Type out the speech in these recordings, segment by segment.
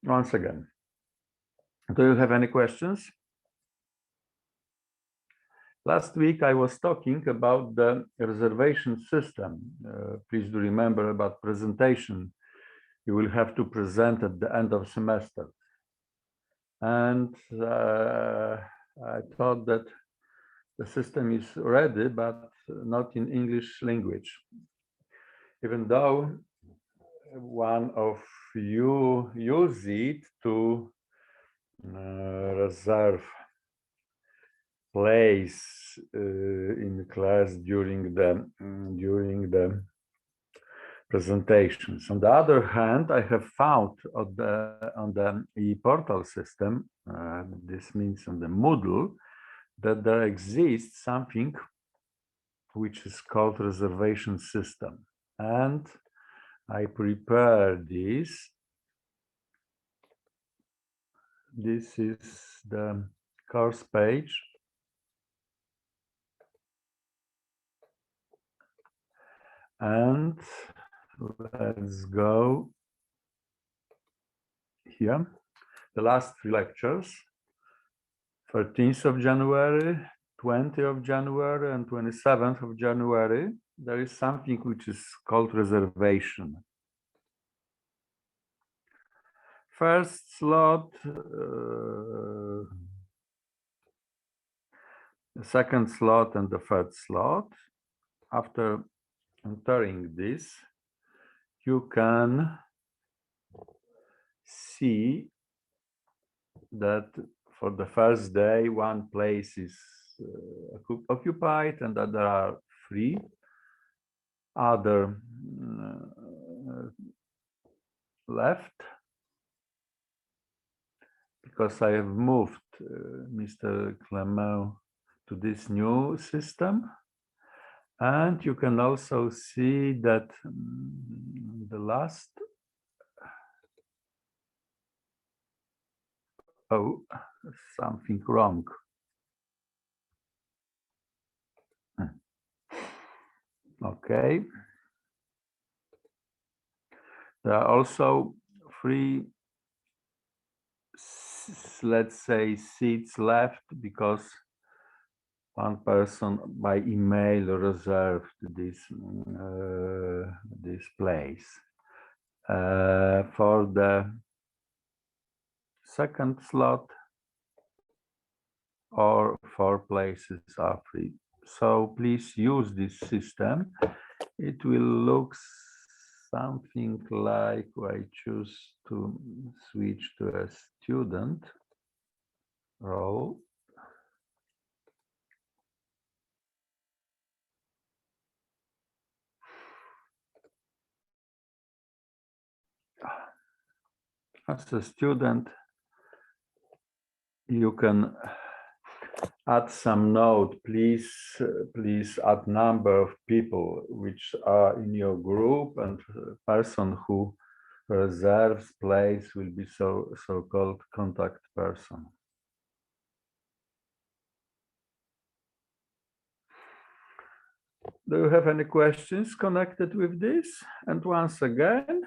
once again. Do you have any questions? Last week I was talking about the reservation system. Please do remember about presentation. You will have to present at the end of semester. And I thought that the system is ready, but not in English language. Even though one of you use it to reserve place in class during the presentations. On the other hand, I have found on the e-portal system, this means on the Moodle, that there exists something which is called reservation system. And I prepared this. This is the course page. And let's go here. The last 3 lectures, 13th of January, 20th of January, and 27th of January, there is something which is called reservation. First slot, the second slot, and the third slot. After entering this, you can see that for the first day, one place is occupied and that there are 3 other left, because I have moved Mr. Clement to this new system. And you can also see that the last, oh, something wrong. Okay. There are also 3, let's say, seats left because one person by email reserved this place. For the second slot, or 4 places are free. So please use this system. It will look something like, I choose to switch to a student role. As a student, you can add some note. Please add number of people which are in your group, and person who reserves place will be so-called contact person. Do you have any questions connected with this? And once again,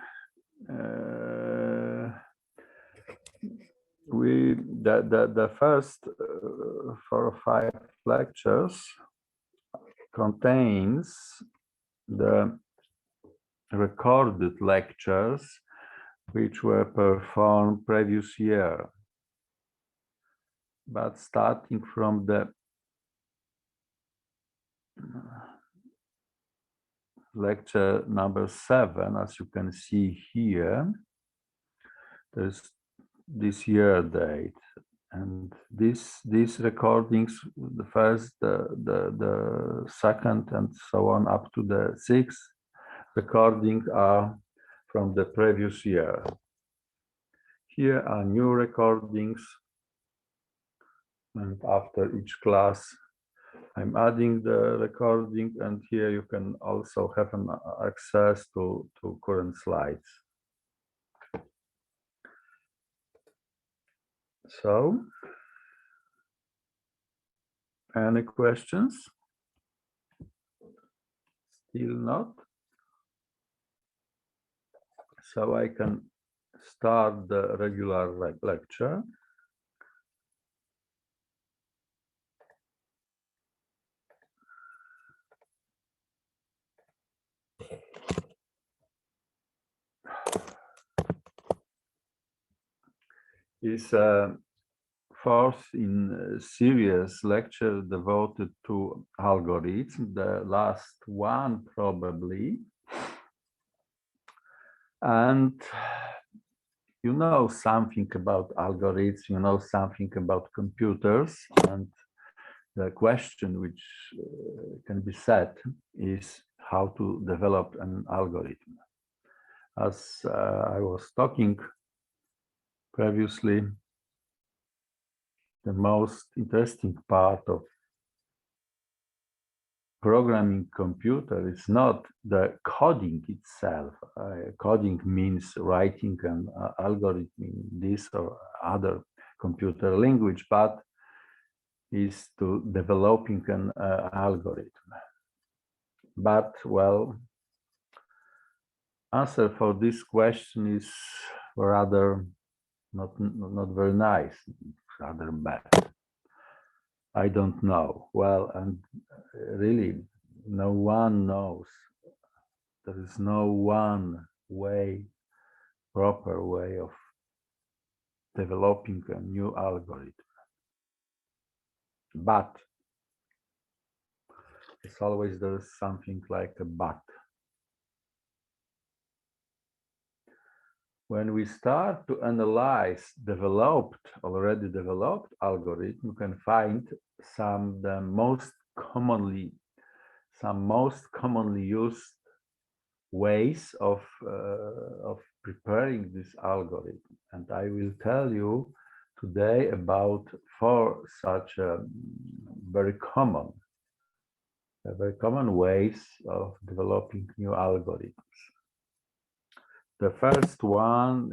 the first 4 or 5 lectures contains the recorded lectures which were performed previous year. But starting from the lecture number 7, as you can see here, there's this year date, and these recordings, the first, the second, and so on up to the 6th recording are from the previous year. Here are new recordings, and after each class I'm adding the recording, and here you can also have an access to current slides. So, any questions? Still not? So I can start the regular lecture. Is fourth in a series lecture devoted to algorithms, the last one probably. And you know something about algorithms, you know something about computers, and the question which can be set is how to develop an algorithm. As I was talking previously, the most interesting part of programming computer is not the coding itself. Coding means writing an algorithm in this or other computer language, but is to developing an algorithm. But well, answer for this question is rather not very nice, rather bad. I don't know. Well, and really, no one knows. There is no one way, proper way of developing a new algorithm. But it's always there's something like a but. When we start to analyze already developed algorithm, you can find some most commonly used ways of preparing this algorithm. And I will tell you today about 4 such very common ways of developing new algorithms. The first one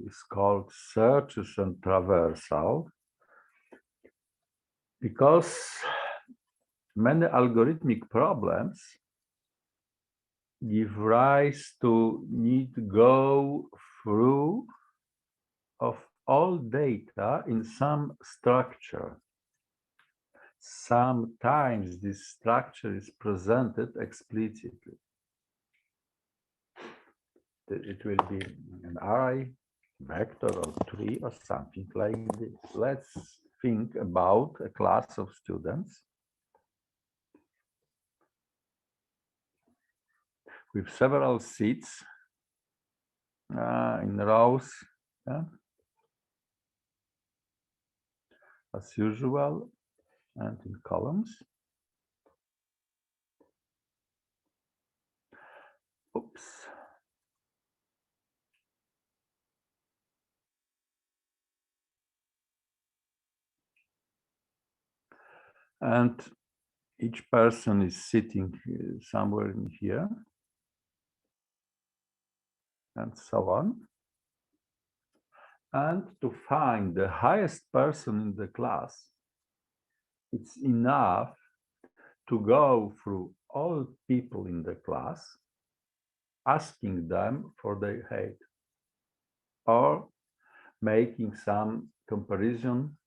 is called searches and traversal, because many algorithmic problems give rise to need to go through of all data in some structure. Sometimes this structure is presented explicitly. It will be an array, vector, or tree, or something like this. Let's think about a class of students with several seats in rows, as usual, and in columns. Oops. And each person is sitting somewhere in here, and so on. And to find the highest person in the class, it's enough to go through all people in the class, asking them for their height, or making some comparison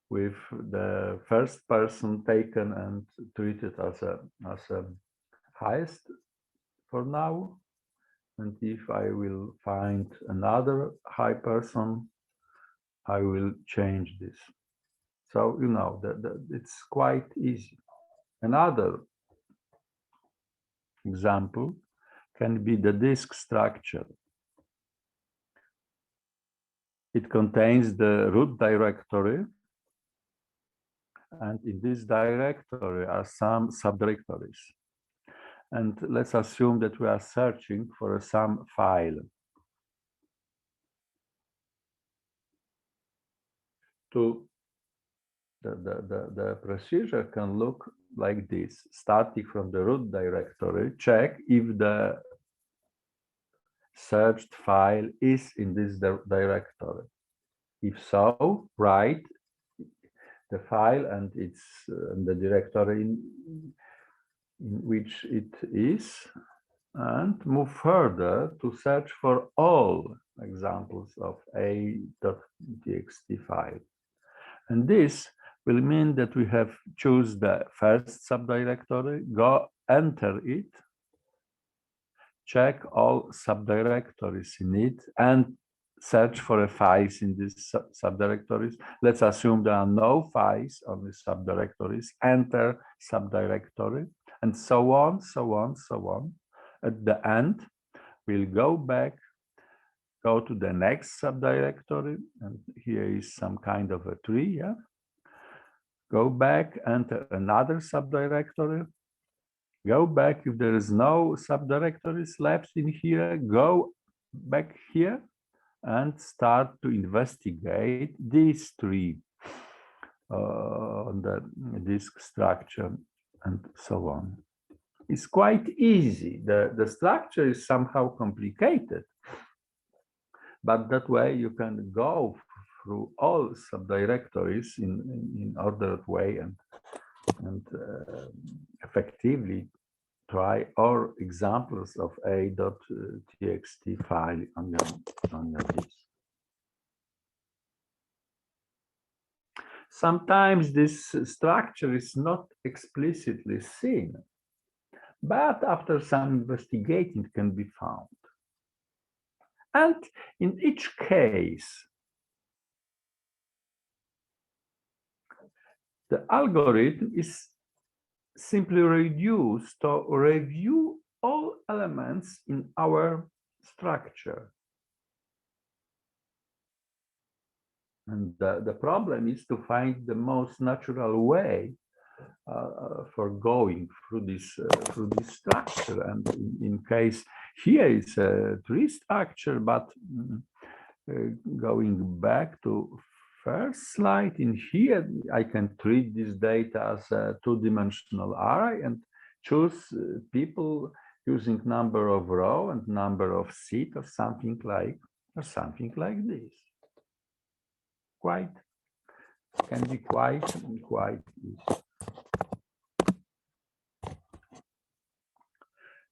with the first person taken and treated as a highest for now. And if I will find another high person, I will change this. So, you know, it's quite easy. Another example can be the disk structure. It contains the root directory, and in this directory are some subdirectories. And let's assume that we are searching for some file. The procedure can look like this: starting from the root directory, check if the searched file is in this directory. If so, write the file and it's the directory in which it is, and move further to search for all examples of a.txt file. And this will mean that we have choose the first subdirectory, go enter it, check all subdirectories in it, and search for files in these subdirectories. Let's assume there are no files on the subdirectories, enter subdirectory, and so on, so on, so on. At the end, we'll go back, go to the next subdirectory, and here is some kind of a tree, yeah? Go back, enter another subdirectory, go back. If there is no subdirectories left in here, go back here and start to investigate these three on the disk structure and so on. It's quite easy. The structure is somehow complicated, but that way you can go through all subdirectories in ordered way and effectively try all examples of a.txt file on your disk. Sometimes this structure is not explicitly seen, but after some investigating can be found. And in each case, the algorithm is simply reduced to review all elements in our structure. And the problem is to find the most natural way for going through this structure. And in case here it's a tree structure, but going back to first slide, in here I can treat this data as a two-dimensional array and choose people using number of row and number of seat or something like this. Can be quite easy.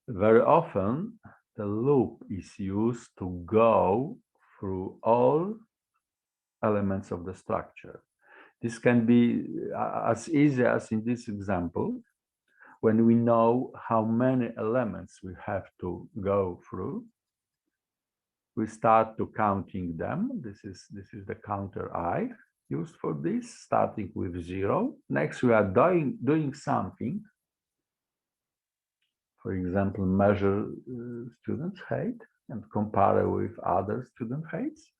Very often, the loop is used to go through all elements of the structure. This can be as easy as in this example, when we know how many elements we have to go through. We start to counting them. This is the counter I used for this, starting with 0. Next, we are doing something. For example, measure students' height and compare with other student heights.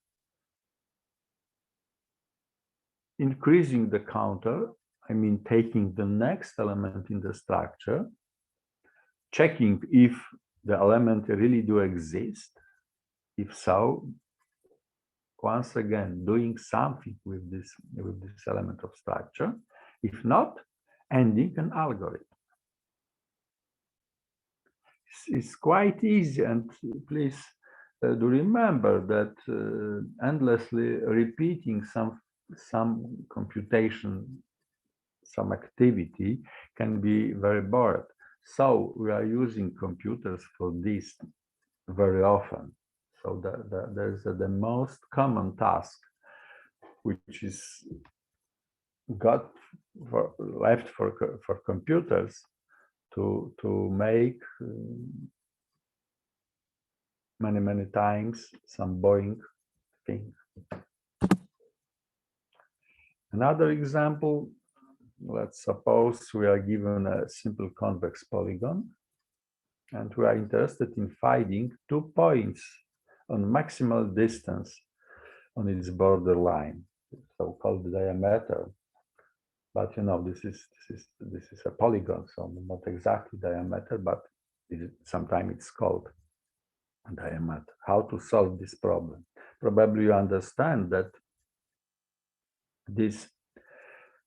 Increasing the counter, I mean taking the next element in the structure, checking if the element really do exist. If so, once again, doing something with this element of structure. If not, ending an algorithm. It's quite easy, and please do remember that endlessly repeating some computation, some activity can be very bored. So we are using computers for this very often. So there's the most common task, which is left for computers to make many times some boring thing. Another example, let's suppose we are given a simple convex polygon and we are interested in finding 2 points on maximal distance on its borderline, so-called diameter. But you know, this is a polygon, so not exactly diameter, but sometimes it's called diameter. How to solve this problem? Probably you understand that these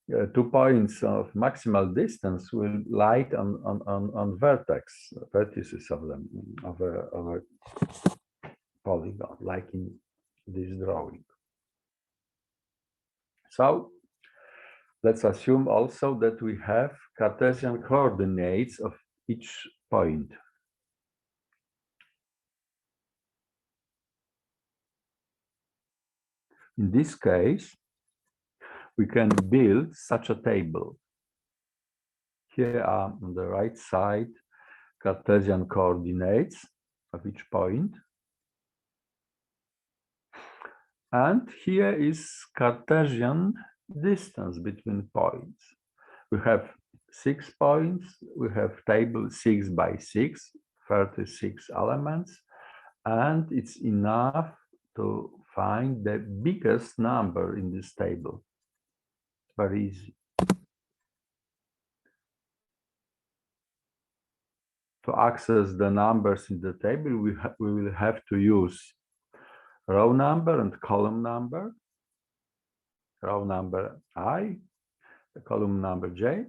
2 points of maximal distance will lie on vertices of them of a polygon, like in this drawing. So let's assume also that we have Cartesian coordinates of each point. In this case, we can build such a table. Here are on the right side Cartesian coordinates of each point. And here is Cartesian distance between points. We have 6 points. We have table 6 by 6, 36 elements. And it's enough to find the biggest number in this table. Very easy. To access the numbers in the table, we will have to use row number and column number. Row number I, the column number J.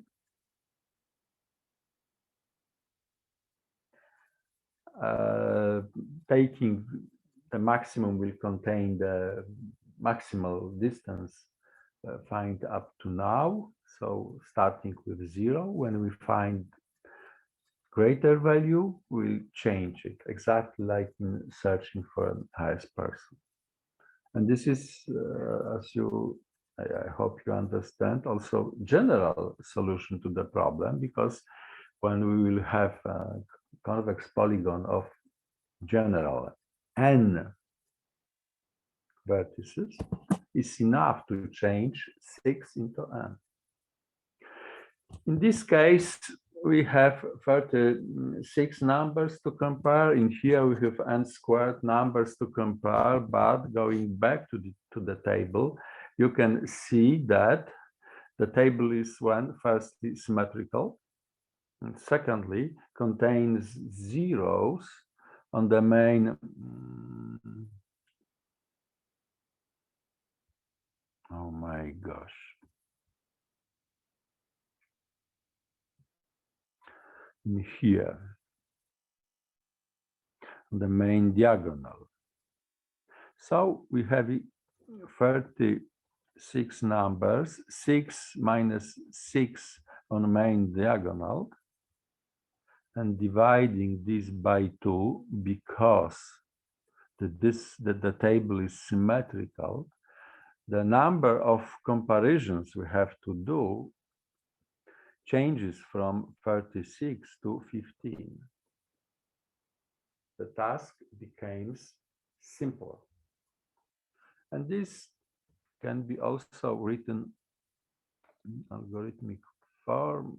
Taking the maximum will contain the maximal distance find up to now. So starting with 0, when we find greater value, we'll change it, exactly like in searching for an highest person. And this is, as I hope you understand, also general solution to the problem, because when we will have a convex polygon of general n vertices, it's enough to change 6 into n. In this case, we have 36 numbers to compare. In here, we have n squared numbers to compare, but going back to the table, you can see that the table is firstly symmetrical, and secondly, contains zeros on the main. Oh my gosh. In here, the main diagonal. So we have 36 numbers, 6 minus 6 on the main diagonal, and dividing this by 2 because the table is symmetrical. The number of comparisons we have to do changes from 36 to 15. The task becomes simpler. And this can be also written in algorithmic form.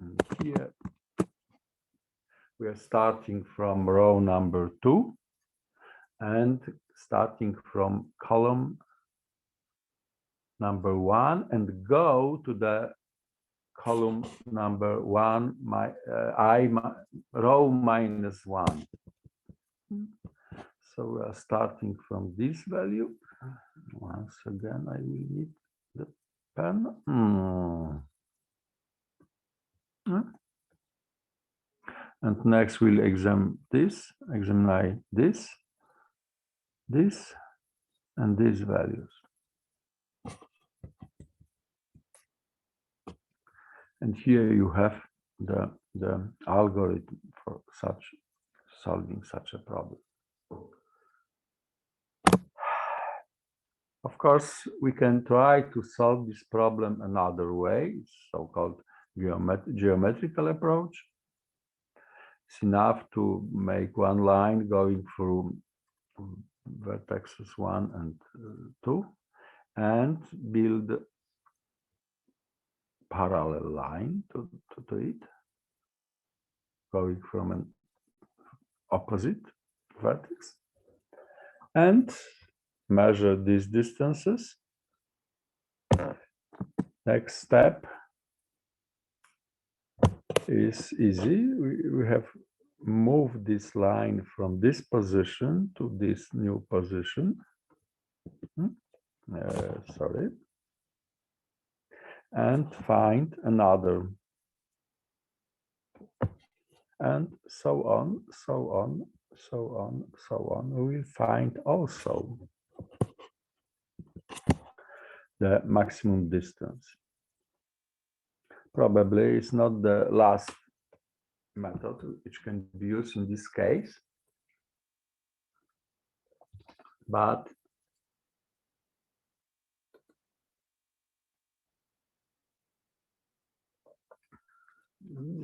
And here we are starting from row number 2 and starting from column number 1 and go to the column number 1, row minus 1. So we are starting from this value. Once again, I will need the pen. And next we'll examine this, this, and these values. And here you have the algorithm for solving such a problem. Of course, we can try to solve this problem another way, so-called geometrical approach. It's enough to make one line going through vertices 1 and 2 and build parallel line to it, going from an opposite vertex, and measure these distances. Next step is easy. We have moved this line from this position to this new position. Sorry. And find another. And so on, so on, so on, so on. We will find also the maximum distance. Probably it's not the last method which can be used in this case, but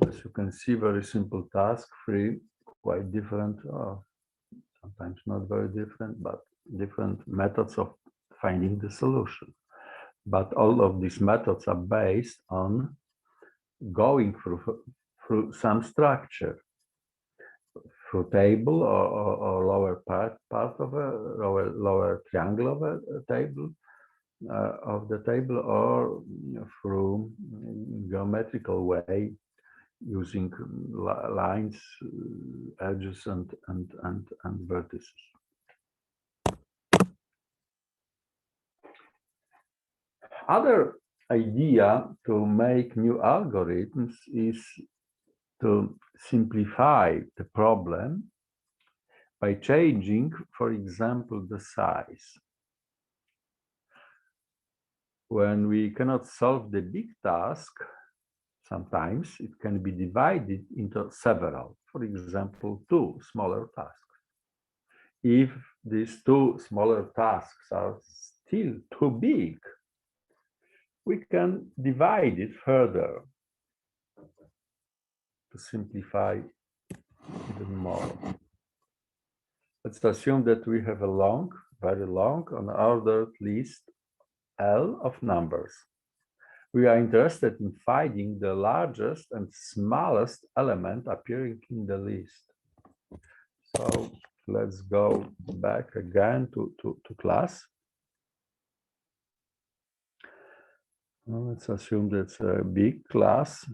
As you can see, very simple task, three quite different, sometimes not very different, but different methods of finding the solution. But all of these methods are based on going through some structure, through table or lower part of a lower triangle of a table of the table, or through geometrical way using lines, edges, and vertices. Other idea to make new algorithms is to simplify the problem by changing, for example, the size. When we cannot solve the big task, sometimes it can be divided into several, for example, two smaller tasks. If these two smaller tasks are still too big, we can divide it further to simplify even more. Let's assume that we have a long, very long, unordered list L of numbers. We are interested in finding the largest and smallest element appearing in the list. So let's go back again to class. Well, let's assume that's a big class.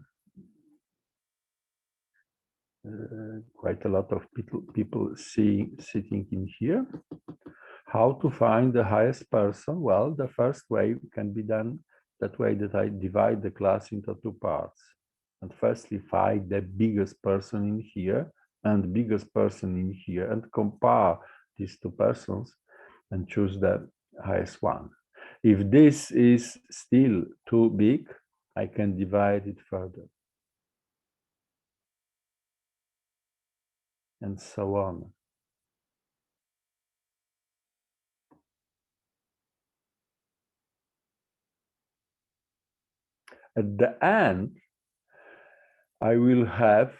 Quite a lot of people sitting in here. How to find the highest person? Well, the first way can be done that way, that I divide the class into two parts. And firstly, find the biggest person in here and biggest person in here, and compare these two persons and choose the highest one. If this is still too big, I can divide it further. And so on. At the end, I will have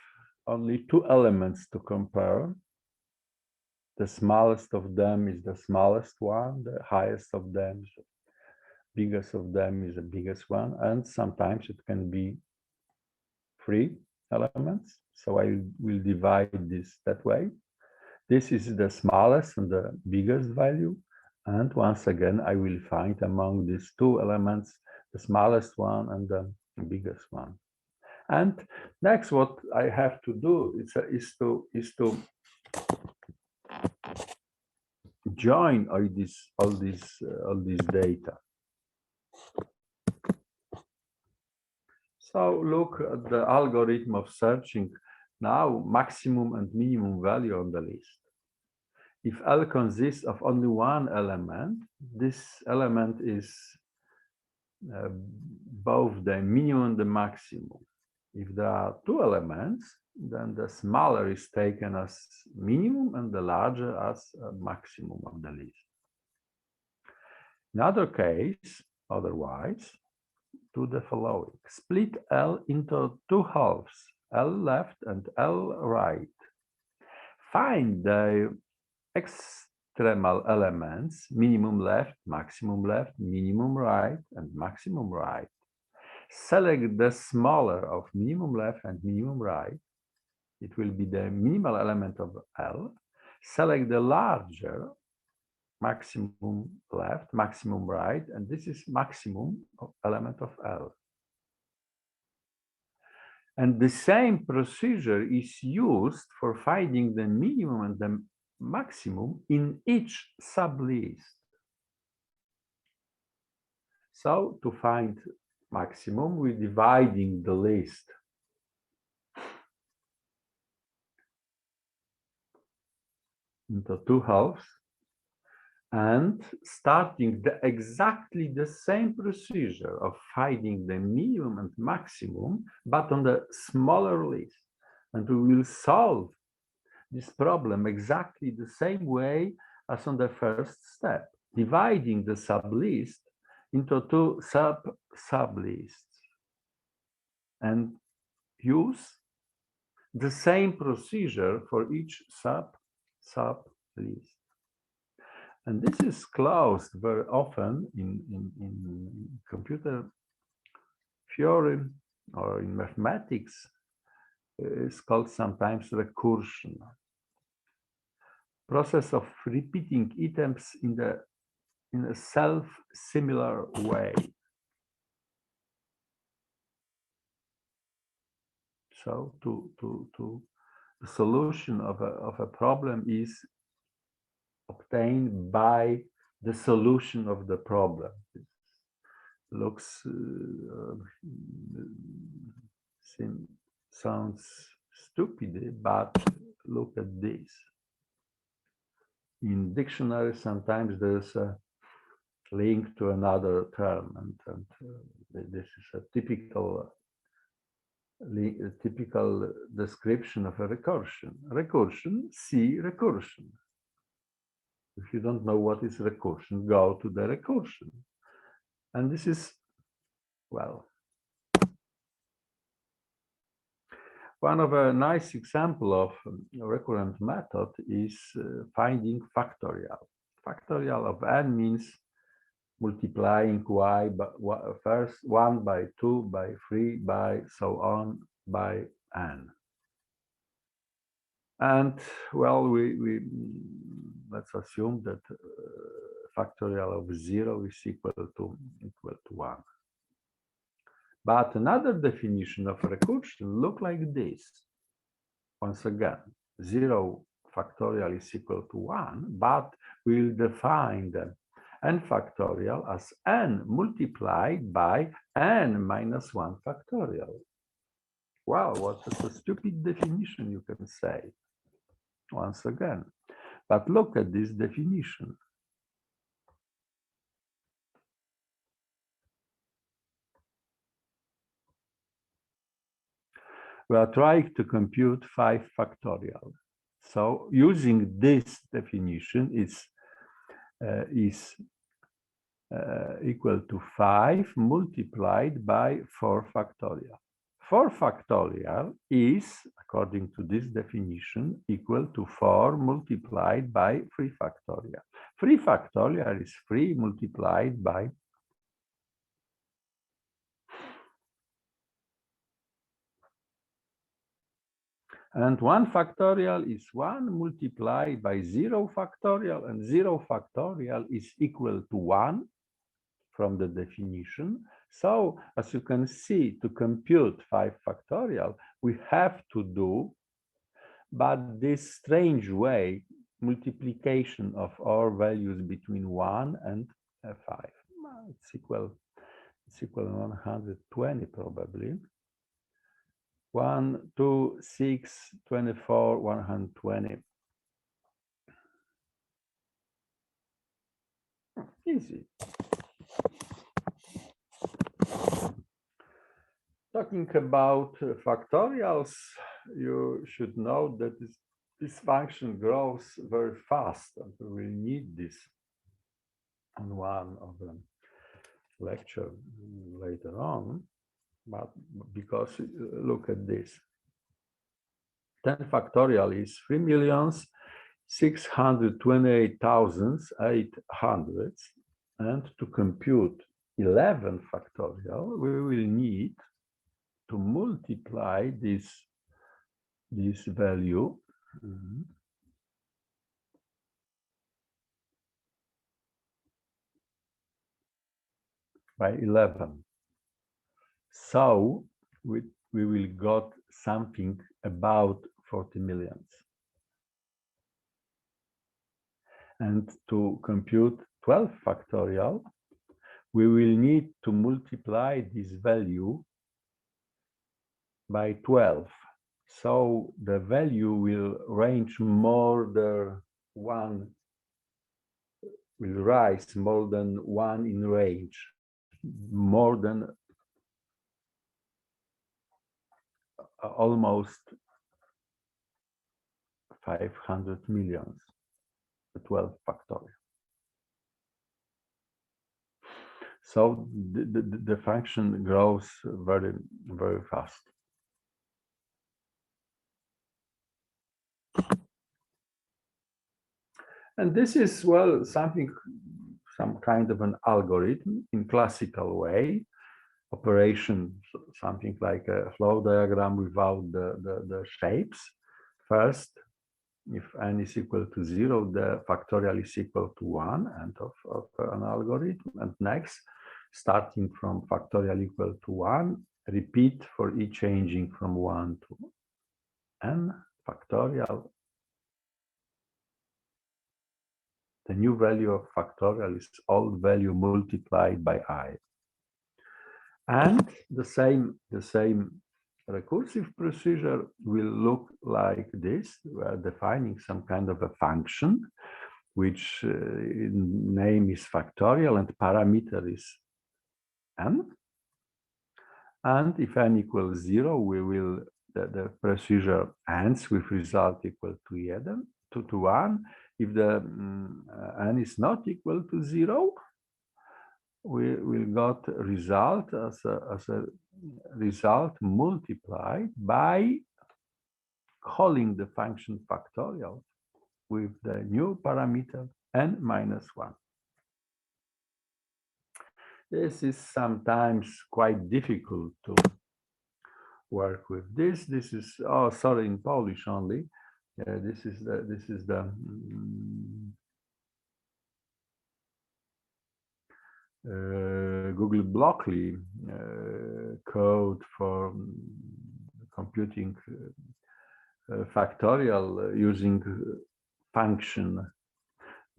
only two elements to compare. The smallest of them is the smallest one, the highest of them is the biggest of them is the biggest one, and sometimes it can be three elements. So I will divide this that way. This is the smallest and the biggest value. And once again, I will find among these two elements the smallest one and the biggest one. And next, what I have to do is to join all this data. So look at the algorithm of searching now maximum and minimum value on the list. If L consists of only one element, this element is both the minimum and the maximum. If there are two elements, then the smaller is taken as minimum and the larger as a maximum of the list. In other case, otherwise, do the following. Split L into two halves, L left and L right. Find the extremal elements, minimum left, minimum right, and maximum right. Select the smaller of minimum left and minimum right. It will be the minimal element of L. Select the larger, maximum left, maximum right, and this is maximum element of L. And the same procedure is used for finding the minimum and the maximum in each sublist. So to find maximum, we're dividing the list into two halves and starting exactly the same procedure of finding the minimum and maximum, but on the smaller list. And we will solve this problem exactly the same way as on the first step, dividing the sublist into two sublists. And use the same procedure for each sub list. And this is closed very often in computer theory or in mathematics. It's called sometimes recursion. Process of repeating items in a self-similar way. So the solution of a problem is obtained by the solution of the problem. It looks sounds stupid, but look at this. In dictionary, sometimes there's a link to another term, and this is a typical description of a recursion. Recursion, see recursion. If you don't know what is recursion, go to the recursion. And this is, well, one of a nice example of a recurrent method is finding factorial. Factorial of n means multiplying y by first 1 by 2 by 3 by so on by n. And well, we let's assume that factorial of 0 is equal to 1. But another definition of recursion look like this. Once again, 0 factorial is equal to 1, but we'll define the n factorial as n multiplied by n minus 1 factorial. Wow, what a stupid definition, you can say, once again. But look at this definition. We are trying to compute 5 factorial. So using this definition is equal to 5 multiplied by 4 factorial. 4 factorial is, according to this definition, equal to 4 multiplied by 3 factorial. 3 factorial is 3 multiplied by and 1 factorial is 1 multiplied by 0 factorial, and 0 factorial is equal to 1 from the definition. So, as you can see, to compute 5 factorial, we have to do, but this strange way, multiplication of all values between 1 and 5. It's equal to 120 probably. 1, 2, 6, 24, 120. Easy. Talking about factorials, you should know that this function grows very fast, and we will need this on one of the lecture later on. But because look at this, 10 factorial is 3,628,800, and to compute 11 factorial, we will need to multiply this value by 11. So we will got something about 40 millions. And to compute 12 factorial, we will need to multiply this value by 12. So the value will range more than 1, will rise more than 1 in range, more than almost 500 millions, 12 factorial. So the function grows very, very fast. And this is, well, something, some kind of an algorithm in classical way, operation, something like a flow diagram without the shapes. First, if n is equal to 0, the factorial is equal to 1, end of an algorithm. And next, starting from factorial equal to 1, repeat for each changing from 1 to n factorial. The new value of factorial is old value multiplied by I. And the same recursive procedure will look like this. We are defining some kind of a function, which name is factorial and parameter is n. And if n equals 0, we will the procedure ends with result equal to 1. If the n is not equal to 0, we will got result as a result multiplied by calling the function factorial with the new parameter n minus 1. This is sometimes quite difficult to work with this. This is, oh, sorry, in Polish only. This is the Google Blockly code for computing factorial using function.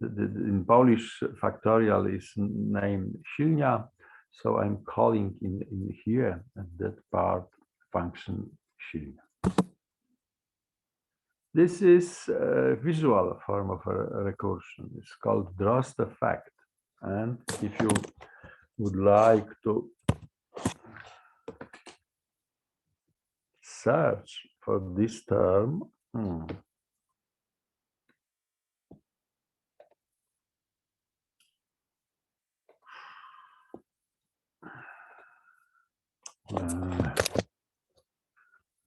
In Polish, factorial is named silnia, so I'm calling in here at that part function silnia. This is a visual form of a recursion. It's called Drost effect. And if you would like to search for this term,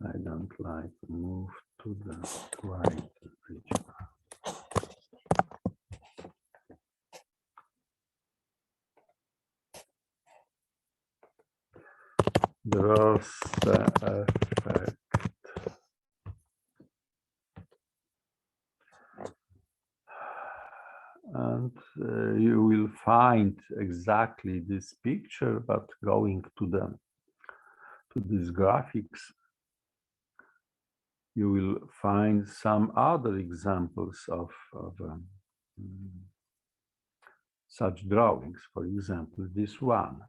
I don't like to move to the right region. Drost effect. And you will find exactly this picture, but going to these graphics, you will find some other examples of such drawings. For example, this one.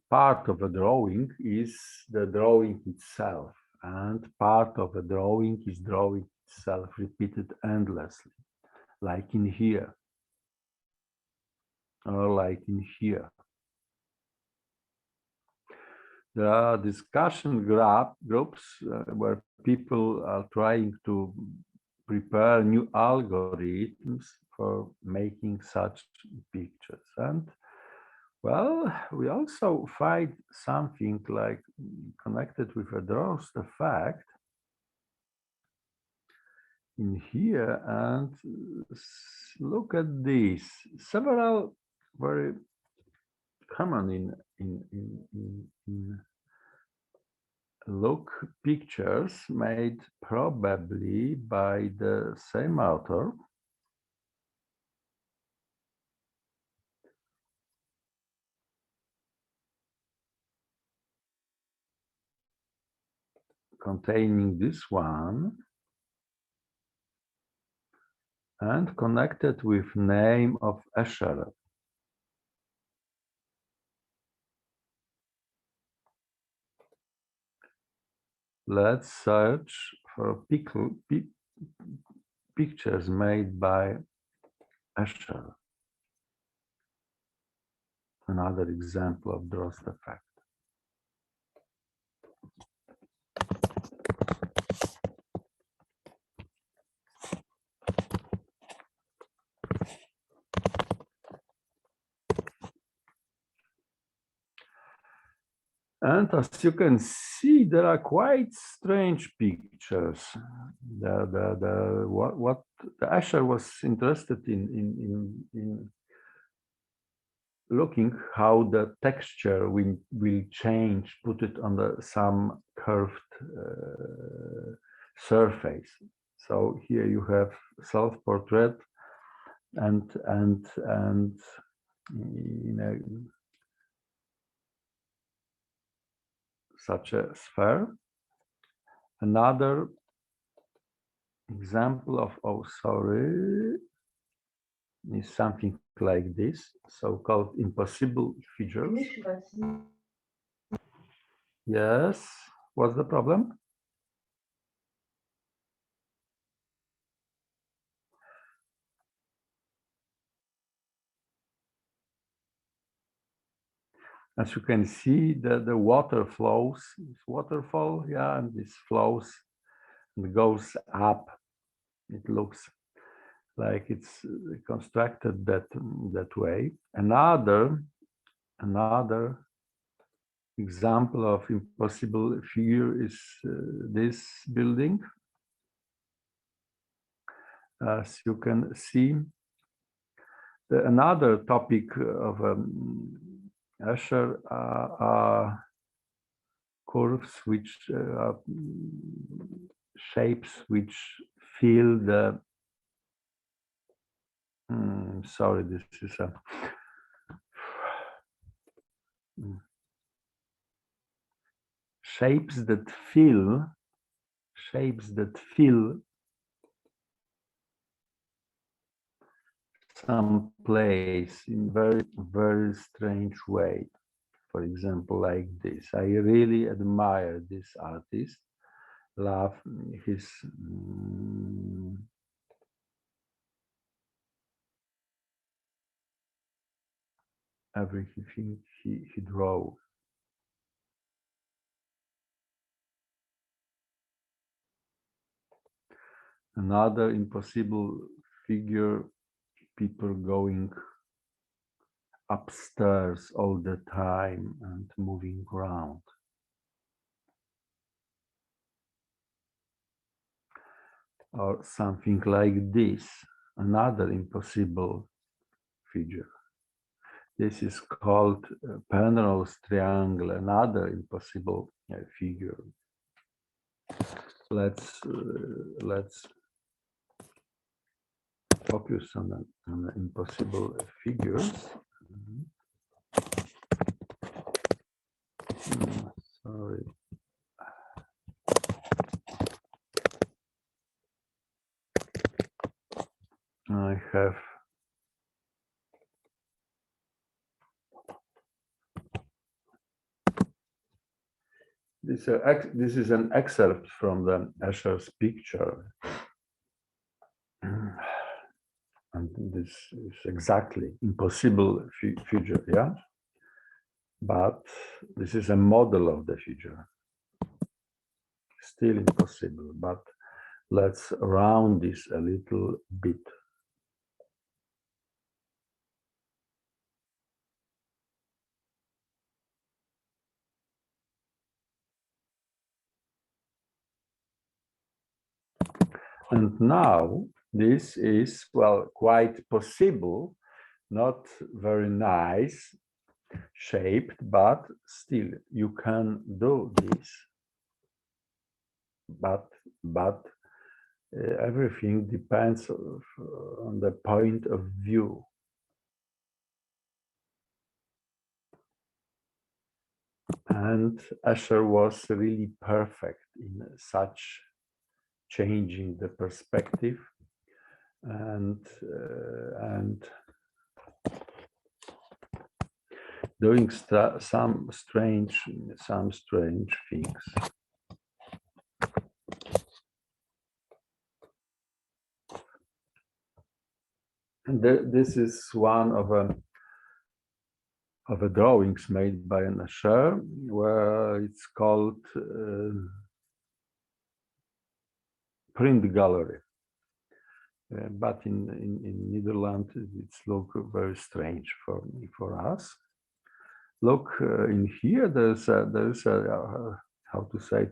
Part of a drawing is the drawing itself, and part of a drawing is drawing itself repeated endlessly, like in here, or like in here. There are discussion groups where people are trying to prepare new algorithms for making such pictures. And well, we also find something like connected with a Drost effect in here. And look at this. Several very common in look pictures made probably by the same author. Containing this one and connected with name of Escher. Let's search for pictures made by Escher. Another example of Drost effect. And as you can see, there are quite strange pictures. What the Escher was interested in looking how the texture will change, put it on some curved surface. So here you have self-portrait and such a sphere. Another example of, oh, sorry, is something like this, so-called impossible figures. Yes, what's the problem? As you can see, the water flows, waterfall, yeah, and this flows and goes up. It looks like it's constructed that way. Another example of impossible figure is this building. As you can see, another topic of Escher are curves which are shapes which fill the sorry, this is a shapes that fill some place in very strange way. For example, like this. I really admire this artist, love his everything he drew. Another impossible figure, people going upstairs all the time and moving around. Or something like this, another impossible figure. This is called Penrose triangle, another impossible figure. Let's focus on the impossible figures. Sorry. I have this is an excerpt from the Escher's picture. And this is exactly impossible figure, yeah? But this is a model of the figure. Still impossible, but let's round this a little bit. And now this is, well, quite possible, not very nice shaped, but still you can do this. But everything depends on the point of view. And Escher was really perfect in such changing the perspective and doing some strange things. And this is one of the drawings made by an Escher, where it's called print gallery. But in Netherlands, it's look very strange for us. Look in here. There's a how to say,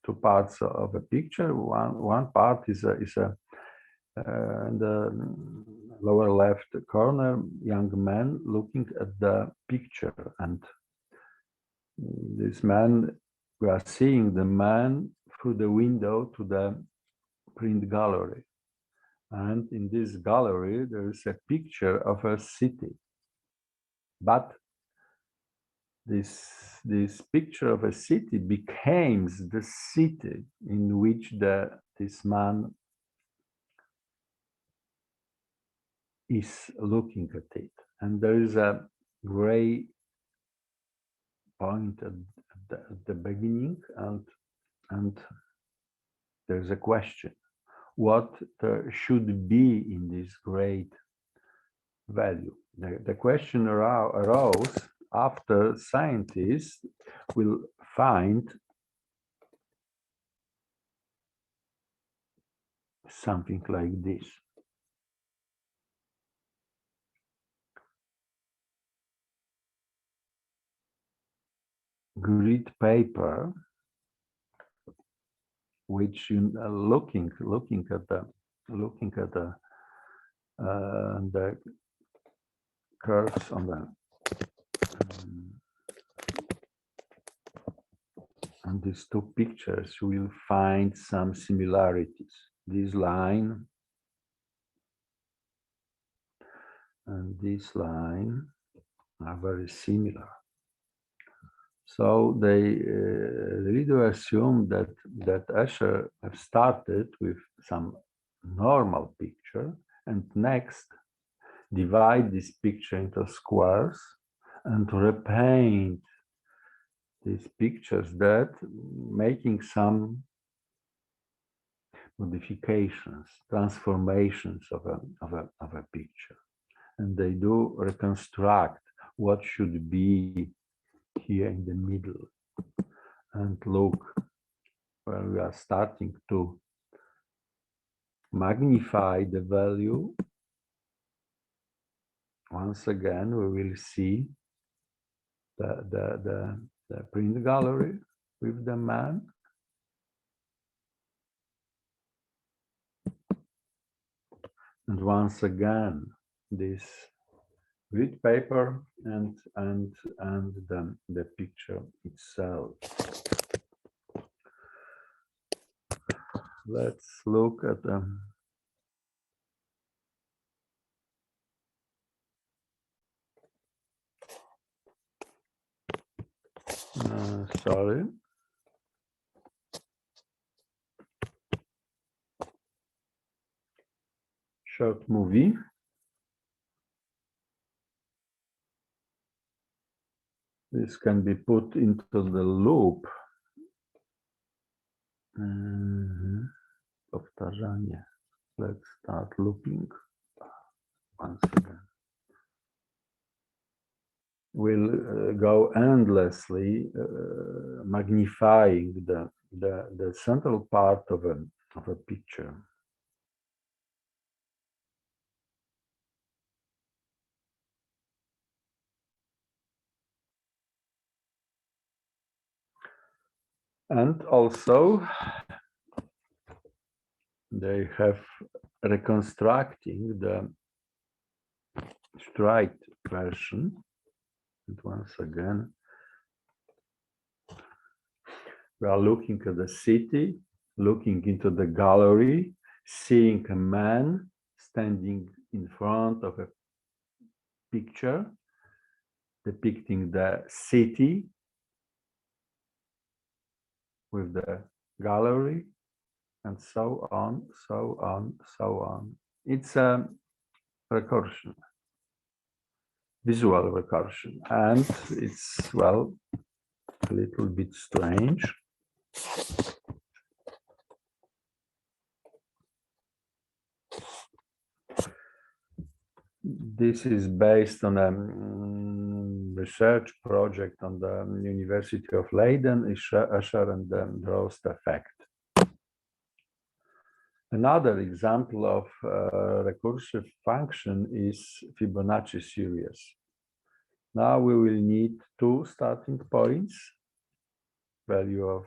two parts of a picture. One part is in the lower left corner, young man looking at the picture, and this man, we are seeing the man through the window to the print gallery. And in this gallery, there is a picture of a city. But this picture of a city becomes the city in which this man is looking at it. And there is a gray point at the beginning, and there's a question. What should be in this great value? The question arose after scientists will find something like this. Grid paper, which you looking at the curves on these two pictures, you will find some similarities. This line and this line are very similar. So they really do assume that Escher have started with some normal picture, and next divide this picture into squares and repaint these pictures, that making some modifications, transformations of a picture, and they do reconstruct what should be here in the middle. And look, when we are starting to magnify the value, once again we will see the print gallery with the man, and once again this grid paper and the picture itself. Let's look at them. Sorry. Short movie. This can be put into the loop. Powtarzanie. Let's start looping once again. We'll go endlessly magnifying the central part of a picture. And also they have reconstructing the straight version. And once again, we are looking at the city, looking into the gallery, seeing a man standing in front of a picture depicting the city with the gallery, and so on, so on, so on. It's a recursion, visual recursion, and it's, well, a little bit strange. This is based on a research project on the University of Leiden, Escher and the Droste effect. Another example of recursive function is Fibonacci series. Now we will need two starting points, value of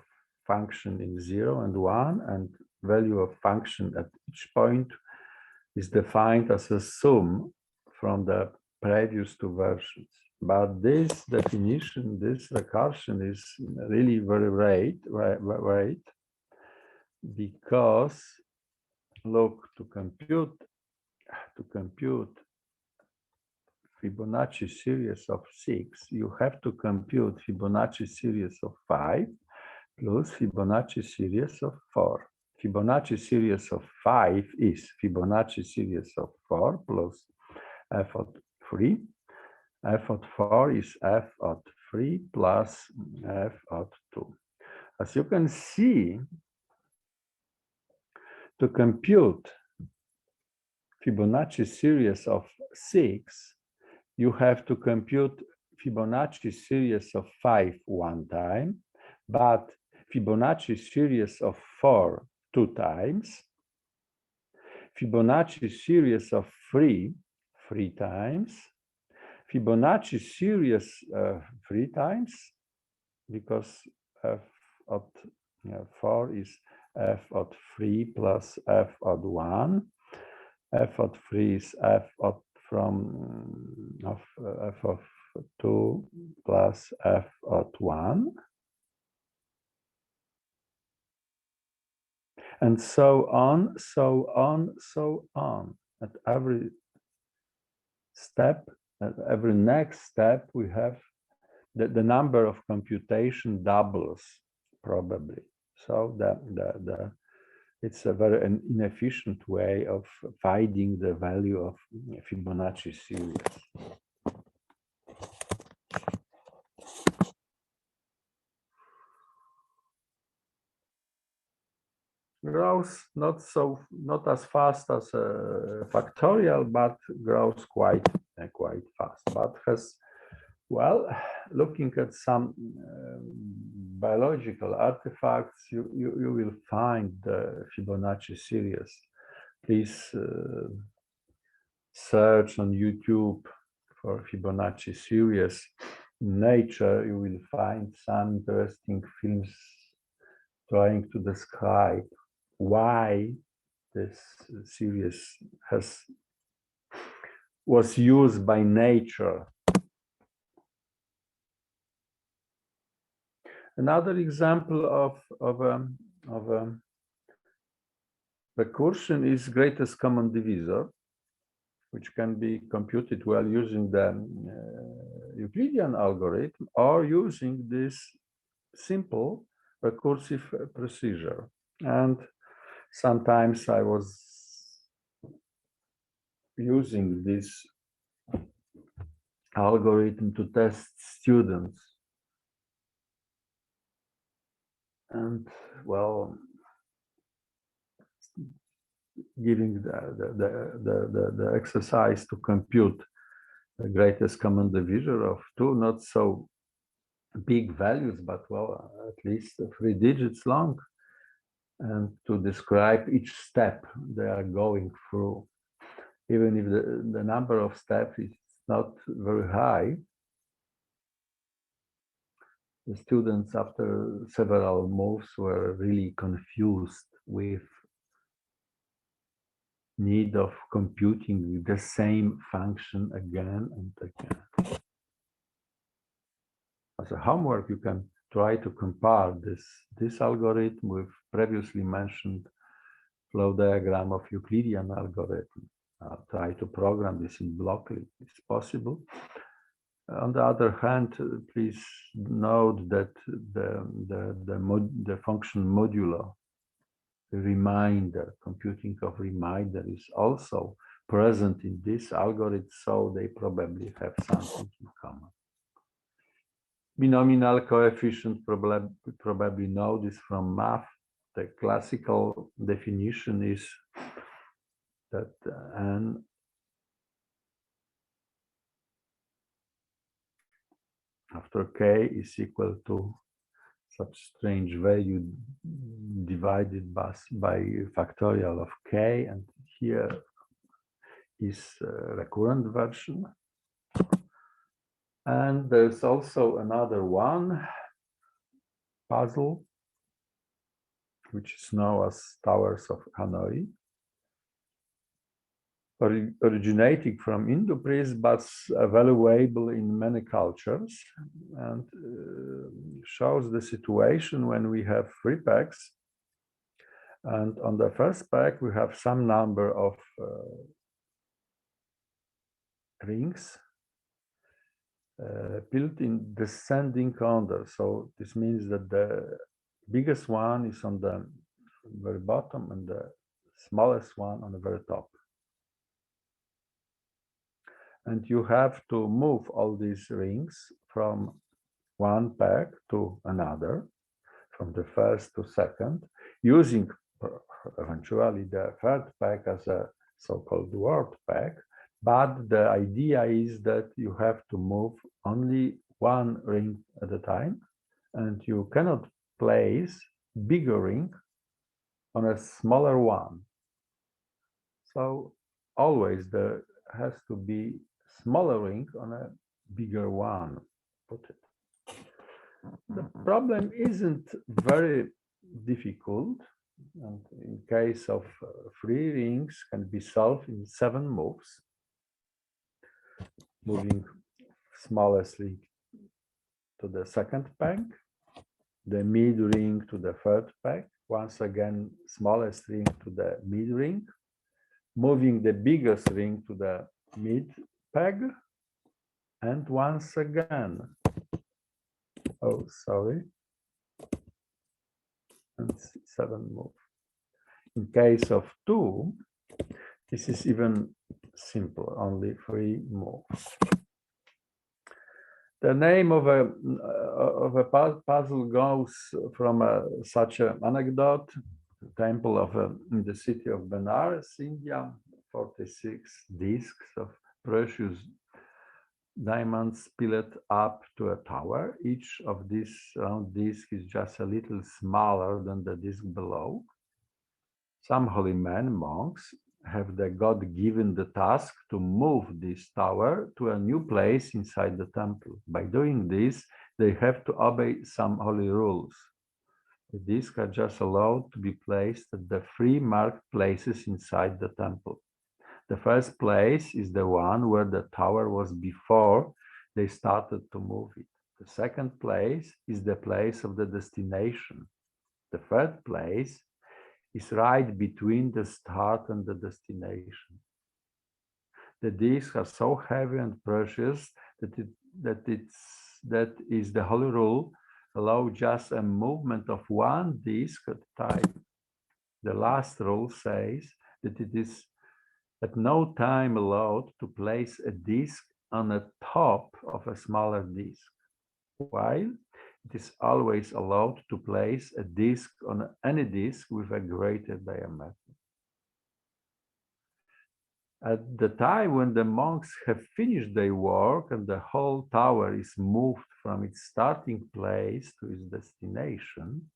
function in 0 and 1, and value of function at each point is defined as a sum from the previous two versions. But this definition, this recursion is really very right, because look, to compute Fibonacci series of 6, you have to compute Fibonacci series of 5 plus Fibonacci series of 4. Fibonacci series of 5 is Fibonacci series of 4 plus f of 3. F of 4 is f of 3 plus f of 2. As you can see, to compute Fibonacci series of 6, you have to compute Fibonacci series of 5 one time, but Fibonacci series of 4 2 times, Fibonacci series of 3 3 times, Fibonacci series 3 times, because f of 4 is f of 3 plus f of 1. F of 3 is f of f of 2 plus f of 1. And so on, so on, so on. At every step, at every next step, we have the number of computation doubles, probably. So it's a very inefficient way of finding the value of Fibonacci series. Grows not as fast as a factorial, but grows quite fast. But has, well, looking at some biological artifacts, you will find the Fibonacci series. Please search on YouTube for Fibonacci series. In nature, you will find some interesting films trying to describe why this series was used by nature. Another example of a recursion is greatest common divisor, which can be computed while using the Euclidean algorithm or using this simple recursive procedure. And sometimes I was using this algorithm to test students. And well, giving the exercise to compute the greatest common divisor of two not so big values, but well, at least 3 digits long, and to describe each step they are going through. Even if the number of steps is not very high, the students after several moves were really confused with need of computing the same function again and again. As a homework, you can try to compare this algorithm with previously mentioned flow diagram of Euclidean algorithm. Try to program this in Blockly. It's possible. On the other hand, please note that the function modulo, the reminder, computing of reminder, is also present in this algorithm, so they probably have something in common. Binomial coefficient, probably know this from math. The classical definition is that n after k is equal to such strange value divided by factorial of k, and here is a recurrent version. And there's also another one, puzzle, which is known as Towers of Hanoi, originating from Indo-Greece, but valuable in many cultures, and shows the situation when we have 3 packs. And on the first pack, we have some number of rings built in descending order. So this means that the biggest one is on the very bottom and the smallest one on the very top. And you have to move all these rings from one pack to another, from the first to second, using eventually the third pack as a so-called word pack. But the idea is that you have to move only one ring at a time, and you cannot place bigger ring on a smaller one. So always there has to be smaller ring on a bigger one. Put it. The problem isn't very difficult, and in case of 3 rings can be solved in 7 moves. Moving smallest ring to the second pack, the mid ring to the third pack, once again smallest ring to the mid ring, moving the biggest ring to the mid peg, and once again, oh sorry, and 7 moves. In case of 2, this is even simpler, only 3 moves. The name of a puzzle goes from such an anecdote. The temple of in the city of Benares, India, 46 discs of precious diamonds piled up to a tower. Each of these round discs is just a little smaller than the disc below. Some holy men, monks, have the God-given the task to move this tower to a new place inside the temple. By doing this, they have to obey some holy rules. The discs are just allowed to be placed at the 3 marked places inside the temple. The first place is the one where the tower was before they started to move it. The second place is the place of the destination. The third place is right between the start and the destination. The discs are so heavy and precious that is the holy rule, allow just a movement of one disc at a time. The last rule says that it is at no time allowed to place a disc on the top of a smaller disc, while it is always allowed to place a disc on any disc with a greater diameter. At the time when the monks have finished their work and the whole tower is moved from its starting place to its destination,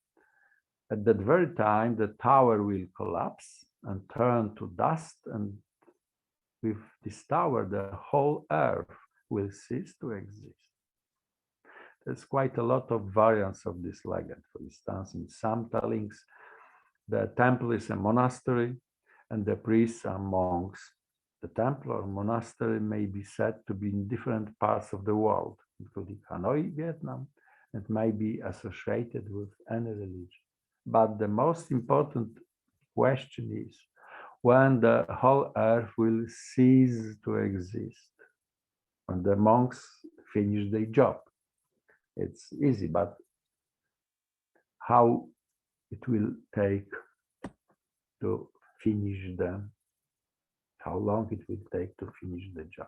at that very time the tower will collapse and turn to dust, and with this tower the whole earth will cease to exist. There's quite a lot of variants of this legend. For instance, in some tellings, the temple is a monastery and the priests are monks. The temple or monastery may be said to be in different parts of the world, including Hanoi, Vietnam, and may be associated with any religion. But the most important question is when the whole earth will cease to exist, when the monks finish their job. It's easy, but how it will take to finish how long it will take to finish the job.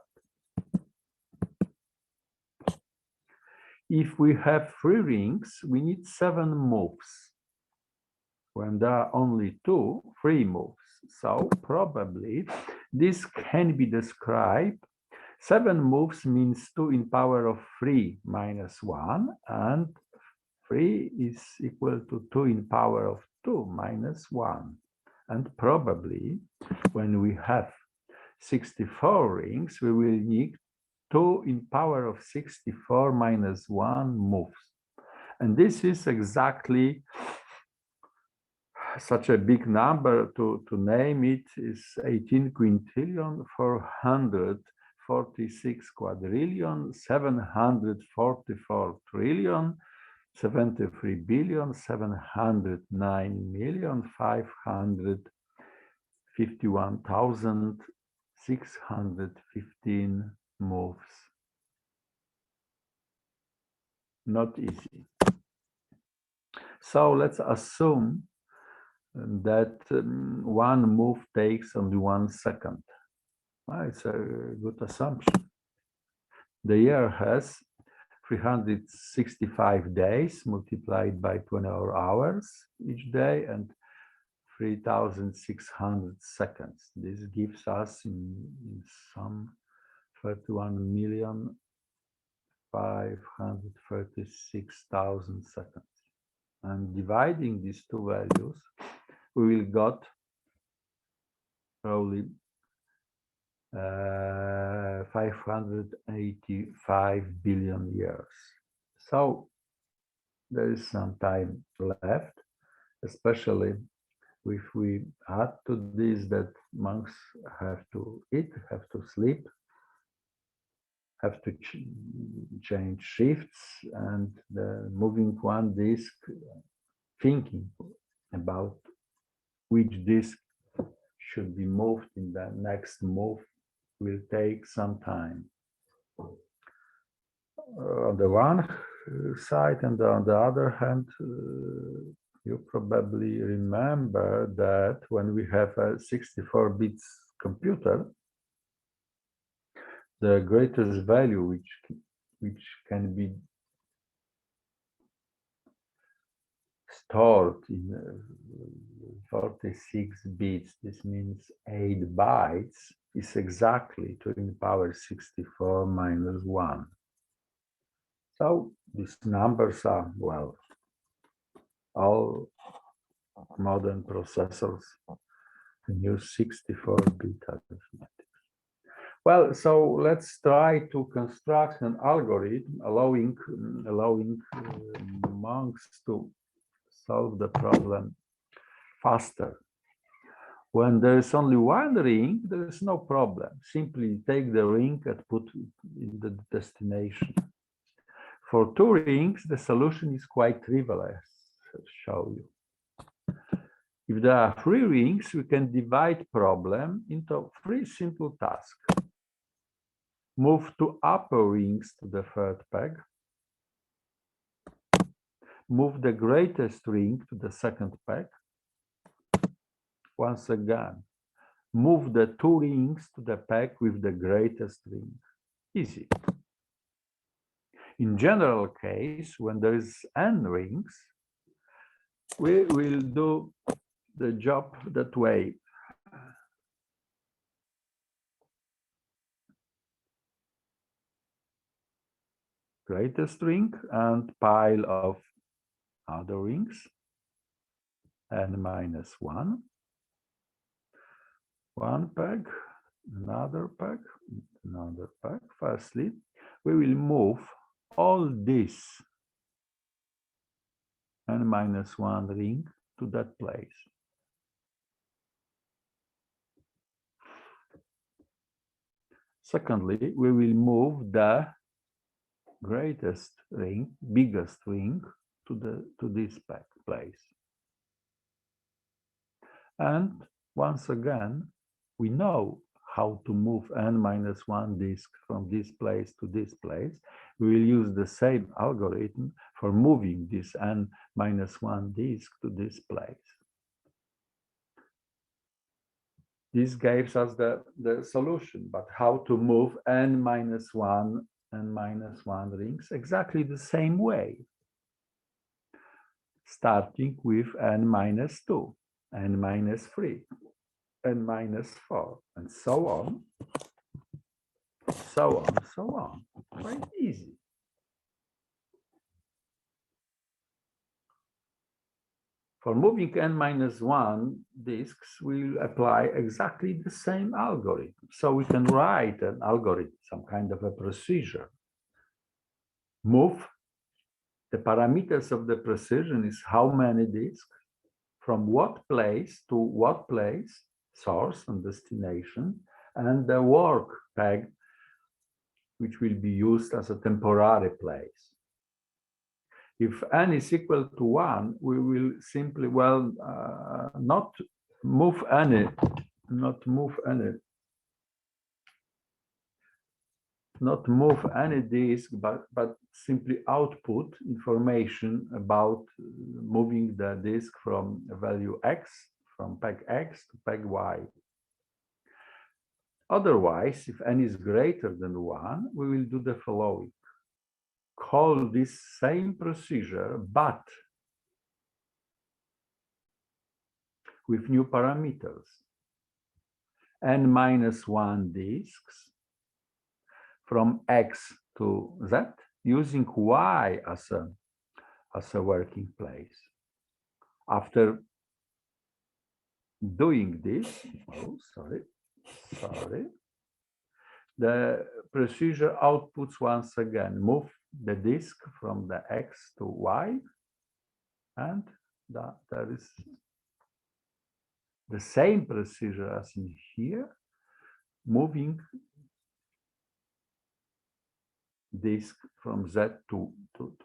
If we have 3 rings, we need 7 moves. When there are only 2, 3 moves. So probably this can be described. 7 moves means 2 in power of 3 minus 1, and 3 is equal to 2 in power of 2 minus 1. And probably when we have 64 rings, we will need 2 in power of 64 minus 1 moves. And this is exactly such a big number. To name it is 18 quintillion 446 quadrillion 744 trillion 73 billion 709 million 551,615 moves. Not easy. So let's assume that one move takes only 1 second. Well, it's a good assumption. The year has 365 days multiplied by 24 hours each day and 3,600 seconds. This gives us in some 31,536,000 seconds. And dividing these two values, we will got probably 585 billion years. So there is some time left, especially if we add to this that monks have to eat, have to sleep, have to change shifts, and the moving one disk, thinking about which disk should be moved in the next move will take some time. On the one side, and on the other hand, you probably remember that when we have a 64 bits computer, the greatest value which can be stored in 46 bits, this means 8 bytes, is exactly 2 to the power 64 minus 1. So these numbers are, well, all modern processors can use 64-bit arithmetic. Well, so let's try to construct an algorithm allowing monks to solve the problem faster. When there is only one ring, there is no problem. Simply take the ring and put it in the destination. For 2 rings, the solution is quite trivial, as I'll show you. If there are 3 rings, we can divide problem into 3 simple tasks. Move 2 upper rings to the 3rd peg. Move the greatest ring to the 2nd peg. Once again, move the 2 rings to the peg with the greatest ring. Easy. In general case, when there is n rings, we will do the job that way. Greatest ring and pile of other rings, n minus 1. 1 peg, another peg, another peg. Firstly, we will move all this n minus 1 ring to that place. Secondly, we will move the greatest ring, biggest ring, to this place. And once again, we know how to move n minus 1 disk from this place to this place. We will use the same algorithm for moving this n minus 1 disk to this place. This gives us the solution, but how to move n minus 1 rings exactly the same way. Starting with n minus 2, n minus 3, n minus 4, and so on, so on, so on. Quite easy. For moving n minus 1 disks, we'll apply exactly the same algorithm. So we can write an algorithm, some kind of a procedure. Move The parameters of the precision is how many disks, from what place to what place, source and destination, and the work peg, which will be used as a temporary place. If n is equal to 1, we will simply, well, not move any disk, but simply output information about moving the disk from a value x, from peg x to peg y. Otherwise, if n is greater than 1, we will do the following. Call this same procedure, but with new parameters. N minus 1 disks from X to Z using Y as a working place. After doing this, the procedure outputs once again, move the disk from the X to Y, and there is the same procedure as in here, moving disk from Z to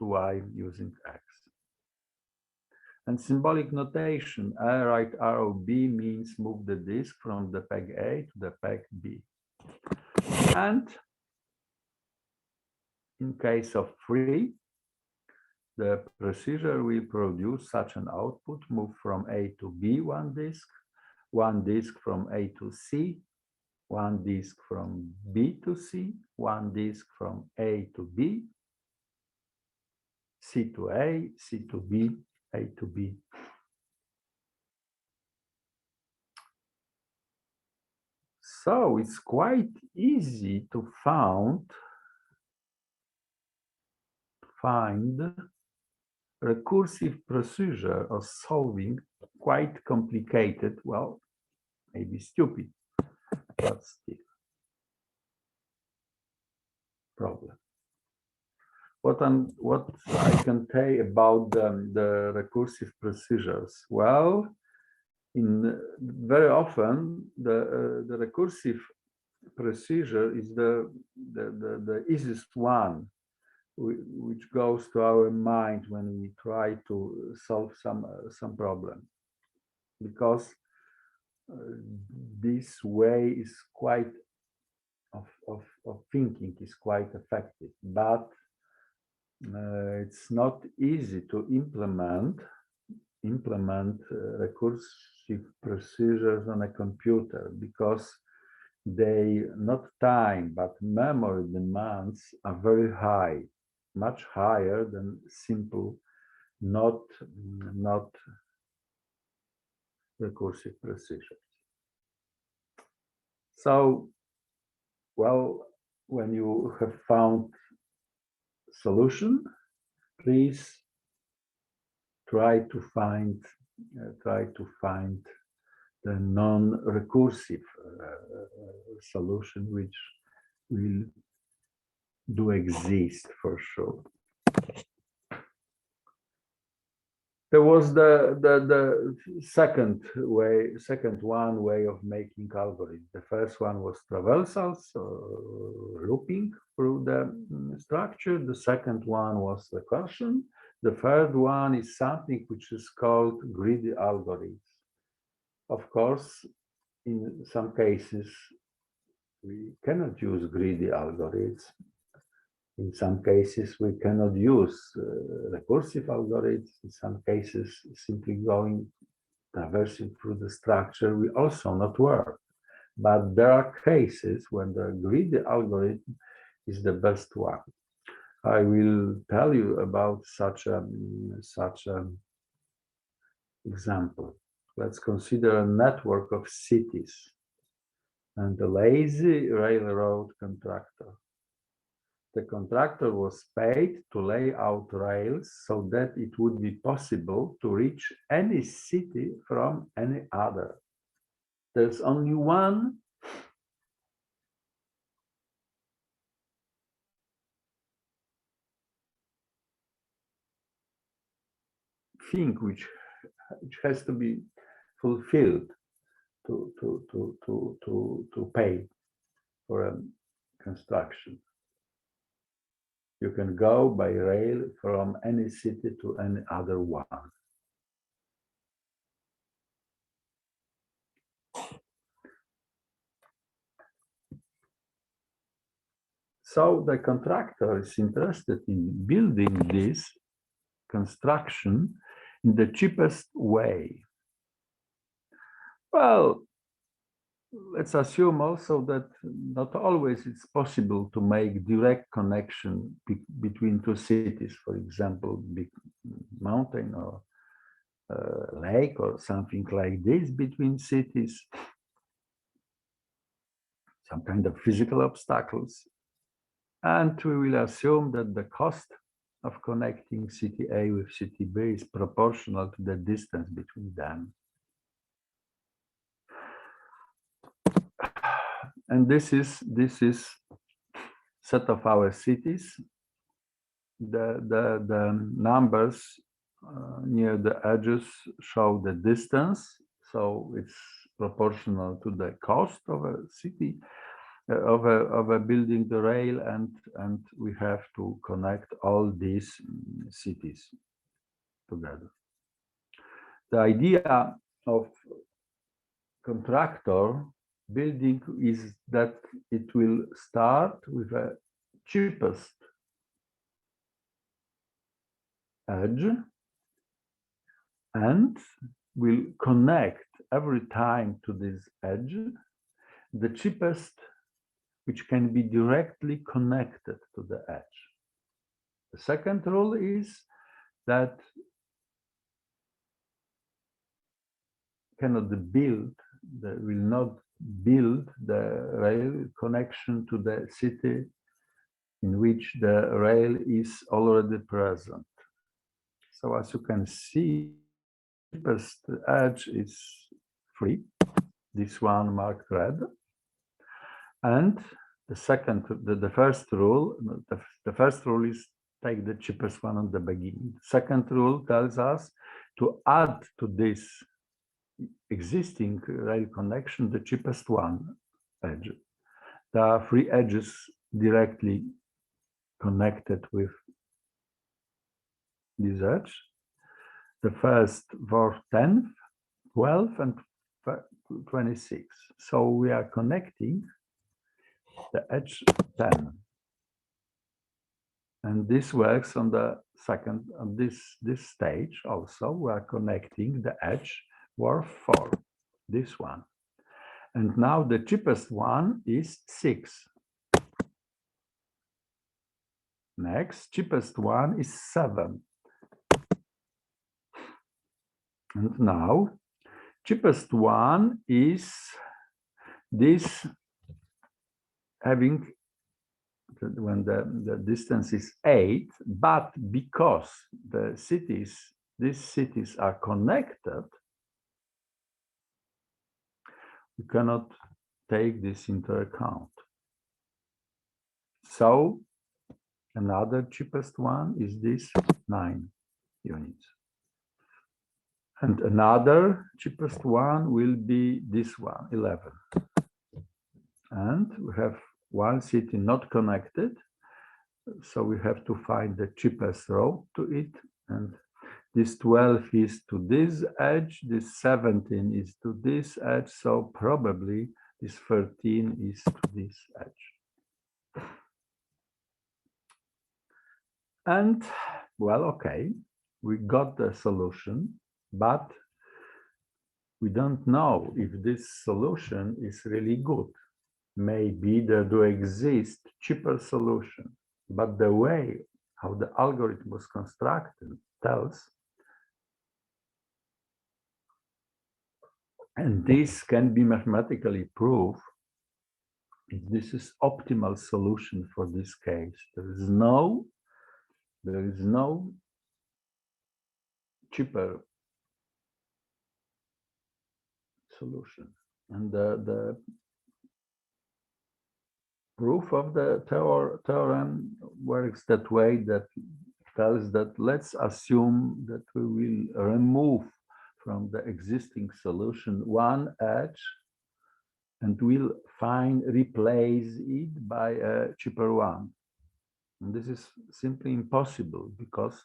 Y using X. And symbolic notation, A right arrow B means move the disk from the peg A to the peg B. And in case of free, the procedure will produce such an output, move from A to B one disk from A to C, one disk from B to C, one disk from A to B, C to A, C to B, A to B. So it's quite easy to find recursive procedure of solving quite complicated, well, maybe stupid, but still problem. What I can tell about the recursive procedures? Well, very often the recursive procedure is the easiest one, which goes to our mind when we try to solve some problem, because this way is quite of thinking is quite effective, but it's not easy to implement recursive procedures on a computer, because they not time but memory demands are very high, much higher than simple not recursive procedures. So, well, when you have found solution, please try to find the non-recursive solution, which will do exist for sure. There was the second way of making algorithms. The first one was traversals, looping through the structure. The second one was recursion. The third one is something which is called greedy algorithms. Of course, in some cases, we cannot use greedy algorithms. In some cases, we cannot use recursive algorithms. In some cases, simply traversing through the structure will also not work. But there are cases when the greedy algorithm is the best one. I will tell you about such an example. Let's consider a network of cities and a lazy railroad contractor. The contractor was paid to lay out rails so that it would be possible to reach any city from any other. There's only one thing which has to be fulfilled to pay for a construction. You can go by rail from any city to any other one. So the contractor is interested in building this construction in the cheapest way. Well, let's assume also that not always it's possible to make direct connection between two cities, for example, big mountain or lake or something like this between cities, some kind of physical obstacles. And we will assume that the cost of connecting city A with city B is proportional to the distance between them. And this is set of our cities. The numbers near the edges show the distance, so it's proportional to the cost of a city, of a building the rail, and we have to connect all these cities together. The idea of contractor building is that it will start with a cheapest edge and will connect every time to this edge the cheapest which can be directly connected to the edge. The second rule is that will not build the rail connection to the city in which the rail is already present. So as you can see, the cheapest edge is free, this one marked red. And the first rule is take the cheapest one at the beginning. The second rule tells us to add to this existing rail connection the cheapest one edge. There are three edges directly connected with this edge. The first were 10, 12, and 26. So we are connecting the edge 10. And this works on the second, on this stage also. We are connecting the edge were 4, this one. And now the cheapest one is 6. Next, cheapest one is 7. And now, cheapest one is this having, when the distance is 8, but because these cities are connected, we cannot take this into account. So another cheapest one is this 9 units. And another cheapest one will be this one, 11. And we have one city not connected, so we have to find the cheapest row to it. And this 12 is to this edge, this 17 is to this edge, so probably this 13 is to this edge. And well, okay, we got the solution, but we don't know if this solution is really good. Maybe there do exist cheaper solutions, but the way how the algorithm was constructed tells, and this can be mathematically proved, this is optimal solution for this case. There is no cheaper solution. And the proof of the theorem works that way, that tells that let's assume that we will remove from the existing solution one edge and we'll replace it by a cheaper one. And this is simply impossible because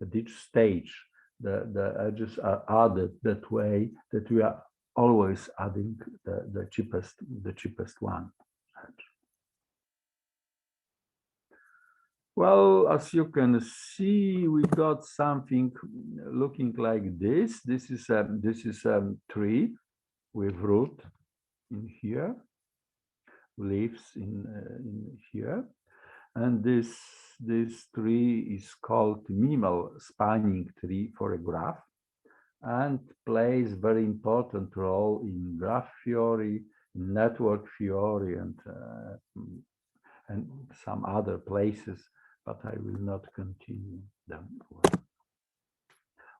at each stage the edges are added that way that we are always adding the cheapest one. Well, as you can see, we got something looking like this. This is a tree with root in here, leaves in here, and this tree is called minimal spanning tree for a graph, and plays very important role in graph theory, network theory, and some other places, but I will not continue them.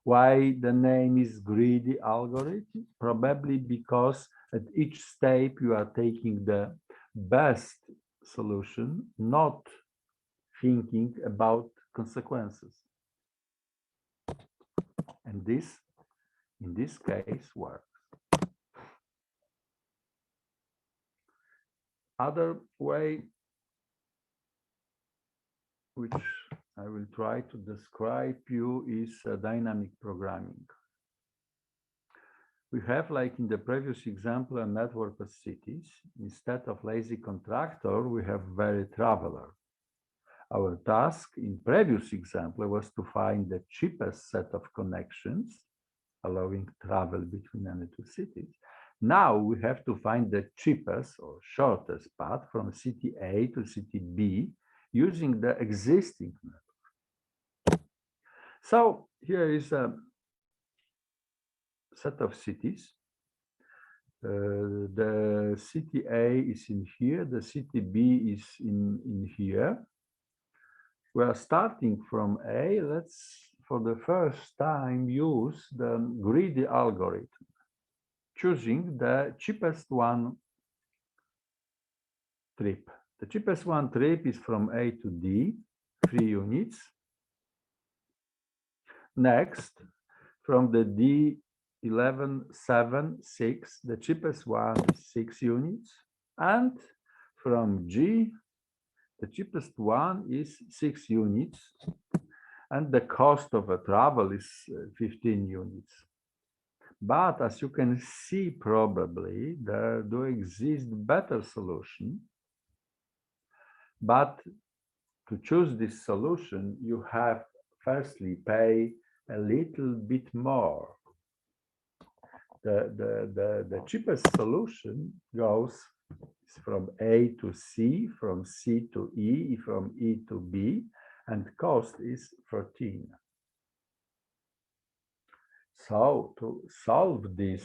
Why the name is greedy algorithm? Probably because at each step you are taking the best solution, not thinking about consequences. And this, in this case, works. Other way, which I will try to describe you, is dynamic programming. We have, like in the previous example, a network of cities. Instead of lazy contractor, we have very traveler. Our task in previous example was to find the cheapest set of connections, allowing travel between any two cities. Now we have to find the cheapest or shortest path from city A to city B using the existing network. So here is a set of cities. The city A is in here, the city B is in here. We are starting from A. Let's, for the first time, use the greedy algorithm, choosing the cheapest one trip. The cheapest one trip is from A to D, 3 units. Next, from the D 11, 7, 6, the cheapest one is 6 units. And from G, the cheapest one is 6 units. And the cost of a travel is 15 units. But as you can see, probably there do exist better solution. But to choose this solution, you have firstly pay a little bit more. The cheapest solution goes from A to C, from C to E, from E to B, and cost is 13. So to solve this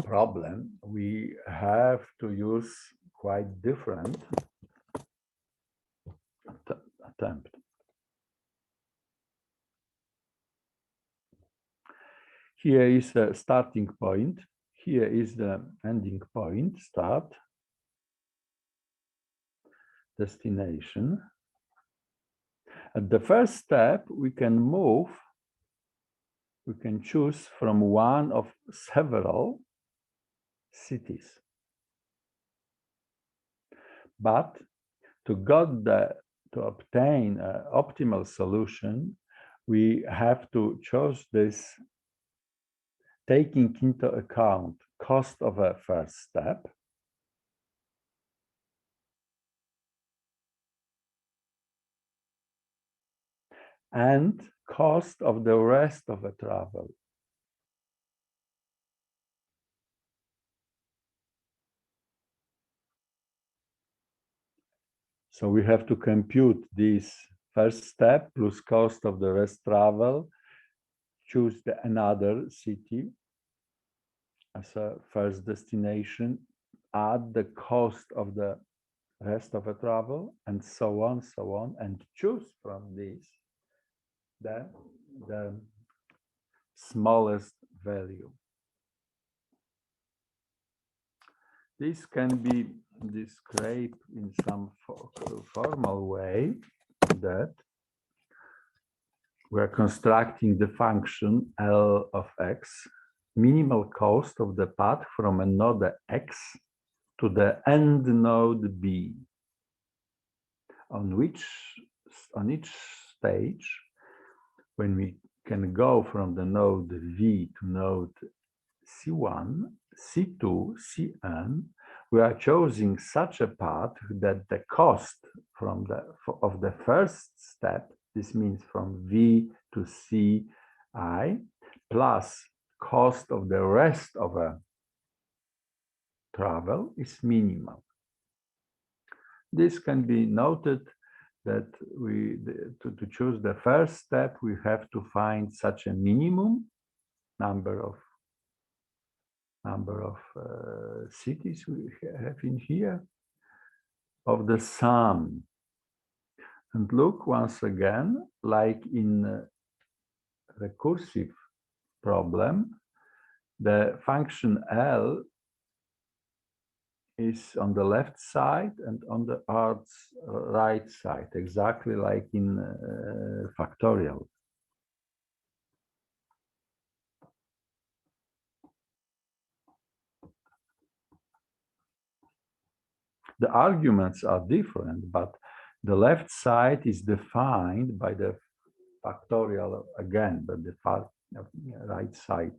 problem, we have to use quite different attempt. Here is the starting point. Here is the ending point, start, destination. At the first step, we can move, we can choose from one of several cities. But to obtain an optimal solution, we have to choose this taking into account cost of a first step, and cost of the rest of the travel. So we have to compute this first step plus cost of the rest travel, choose another city as a first destination, add the cost of the rest of the travel, and so on, and choose from this the smallest value. This can be described in some formal way that we are constructing the function L of x, minimal cost of the path from a node x to the end node B, on each stage, when we can go from the node V to node C1, C2, Cn, we are choosing such a path that the cost of the first step, this means from V to Ci, plus cost of the rest of a travel is minimal. This can be noted that to choose the first step, we have to find such a minimum number of cities we have in here of the sum. And look once again, like in recursive problem, the function L is on the left side and on the right side, exactly like in factorial. The arguments are different, but the left side is defined by the factorial again, but the right side.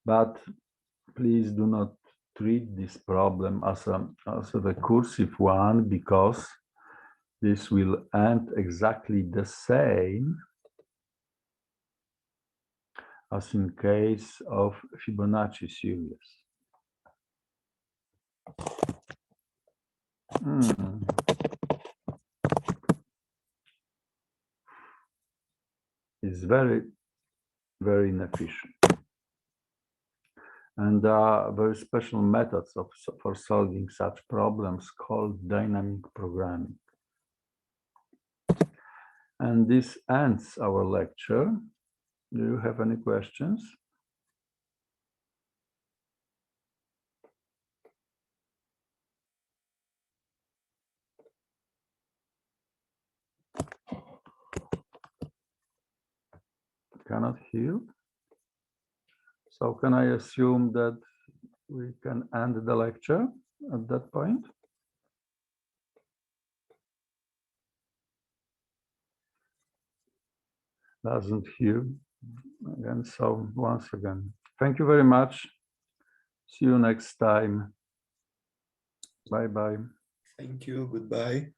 But please do not treat this problem as a recursive one, because this will end exactly the same as in case of Fibonacci series. It's very, very inefficient. And there are very special methods for solving such problems called dynamic programming. And this ends our lecture. Do you have any questions? Cannot hear. So can I assume that we can end the lecture at that point? Doesn't hear again. So once again, thank you very much. See you next time. Bye-bye. Thank you. Goodbye.